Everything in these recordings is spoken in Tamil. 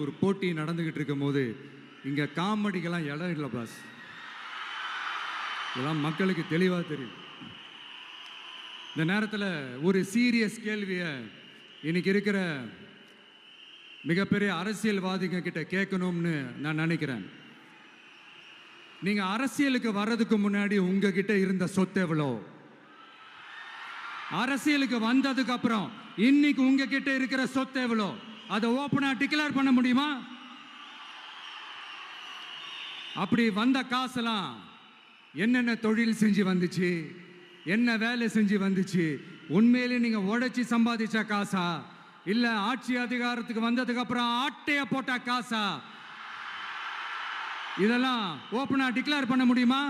ஒரு போட்டி நடந்துகிட்டு இருக்கும் போது இங்க காமெடிக்கெல்லாம் இடம் இல்லை பாஸ். இதெல்லாம் மக்களுக்கு தெளிவாக தெரியும். இந்த நேரத்தில் ஒரு சீரியஸ் கேள்வியை இன்னைக்கு இருக்கிற மிகப்பெரிய அரசியல்வாதிங்க கிட்ட கேட்கணும்னு நான் நினைக்கிறேன். நீங்க அரசியலுக்கு வர்றதுக்கு முன்னாடி உங்ககிட்ட இருந்த சொத்து எவ்வளோ? அரசியலுக்கு வந்ததுக்கு அப்புறம் இன்னைக்கு உங்ககிட்ட இருக்கிற சொத்து எவ்வளோ? அதை ஓப்பனா டிக்ளேர் பண்ண முடியுமா? அப்படி வந்த காசெல்லாம் என்னென்ன தொழில் செஞ்சு வந்துச்சு, என்ன வேலை செஞ்சு வந்துச்சு, உண்மையிலே நீங்க உழைச்சி சம்பாதிச்ச காசா இல்ல ஆட்சி அதிகாரத்துக்கு வந்ததுக்கு அப்புறம் ஆட்டைய போட்ட காசா? இதெல்லாம் ஓப்பனா டிக்ளேர் பண்ண முடியுமா?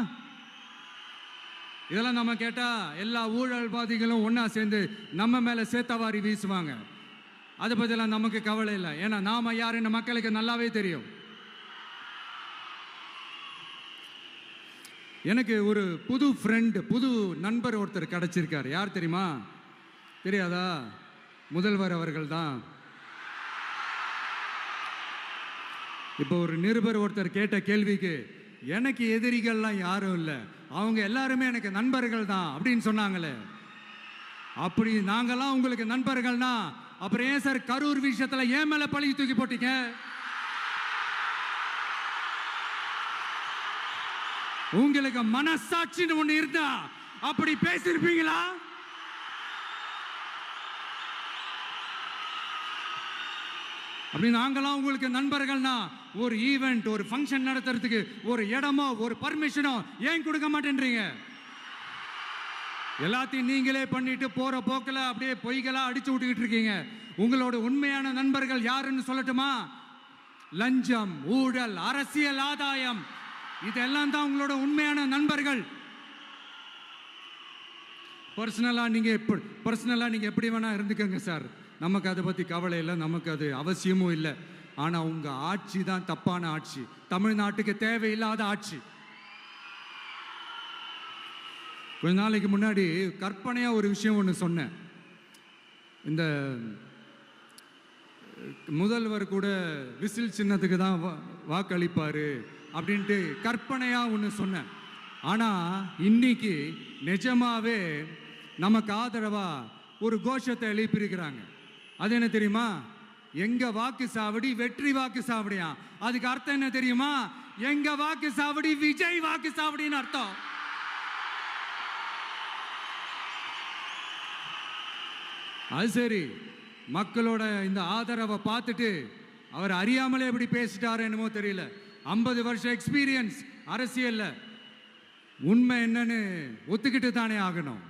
இதெல்லாம் நம்ம கேட்டா எல்லா ஊழல்வாதிகளும் ஒன்னா சேர்ந்து நம்ம மேல சேத்தவாரி வீசுவாங்க. அதை பத்திலாம் நமக்கு கவலை இல்லை. ஏன்னா நாம யாருன்னு மக்களுக்கு நல்லாவே தெரியும். எனக்கு ஒரு புது ஃப்ரெண்டு, புது நண்பர் ஒருத்தர் கிடைச்சிருக்காரு. யார் தெரியுமா? தெரியாதா? முதல்வர் அவர்கள் தான். இப்போ ஒரு நிருபர் ஒருத்தர் கேட்ட கேள்விக்கு எனக்கு எதிரிகள்லாம் யாரும் இல்லை, அவங்க எல்லாருமே எனக்கு நண்பர்கள் தான் அப்படின்னு சொன்னாங்களே. அப்படி நாங்கெல்லாம் உங்களுக்கு நண்பர்கள்னா அப்புறம் ஏன் சார் கரூர் விஷயத்துல ஏன் மேல பழி தூக்கி போட்டீங்க? உங்களுக்கு மனசாட்சின்னு ஒண்ணு இருந்தா அப்படி பேசிருப்பீங்களா? அப்படி நாங்களாம் உங்களுக்கு நண்பர்கள்னா ஒரு ஈவெண்ட், ஒரு ஃபங்க்ஷன் நடத்துறதுக்கு ஒரு இடமோ ஒரு பர்மிஷனோ ஏன் கொடுக்க மாட்டேன்றீங்க? எல்லாத்தையும் நீங்களே பண்ணிட்டு போற போக்கில் அப்படியே பொய்களா அடிச்சு விட்டுக்கிட்டு இருக்கீங்க. உங்களோட உண்மையான நண்பர்கள் யாருன்னு சொல்லட்டுமா? லஞ்சம், ஊழல், அரசியல் ஆதாயம், இதெல்லாம் தான் உங்களோட உண்மையான நண்பர்கள். பர்சனலா நீங்க எப்படி வேணா இருந்துக்கங்க சார், நமக்கு அதை பத்தி கவலை இல்லை, நமக்கு அது அவசியமும் இல்லை. ஆனா உங்க ஆட்சி தான் தப்பான ஆட்சி, தமிழ்நாட்டுக்கு தேவையில்லாத ஆட்சி. கொஞ்ச நாளைக்கு முன்னாடி கற்பனையா ஒரு விஷயம் ஒன்று சொன்னேன். இந்த முதல்வர் கூட விசில் சின்னத்துக்கு தான் வாக்களிப்பாரு அப்படின்ட்டு கற்பனையா ஒன்று சொன்னேன். ஆனா இன்னைக்கு நிஜமாவே நமக்கு ஆதரவா ஒரு கோஷத்தை எழுப்பியிருக்கிறாங்க. அது என்ன தெரியுமா? எங்க வாக்கு சாவடி வெற்றி வாக்கு சாவடியா. அதுக்கு அர்த்தம் என்ன தெரியுமா? எங்க வாக்கு சாவடி விஜய் வாக்கு சாவடின்னு அர்த்தம். அது சரி, மக்களோட இந்த ஆதரவை பார்த்துட்டு அவர் அறியாமலே எப்படி பேசிட்டாரு என்னமோ தெரியல. 50 வருஷம் எக்ஸ்பீரியன்ஸ் அரசியல்ல, உண்மை என்னன்னு ஒத்துக்கிட்டு தானே ஆகணும்.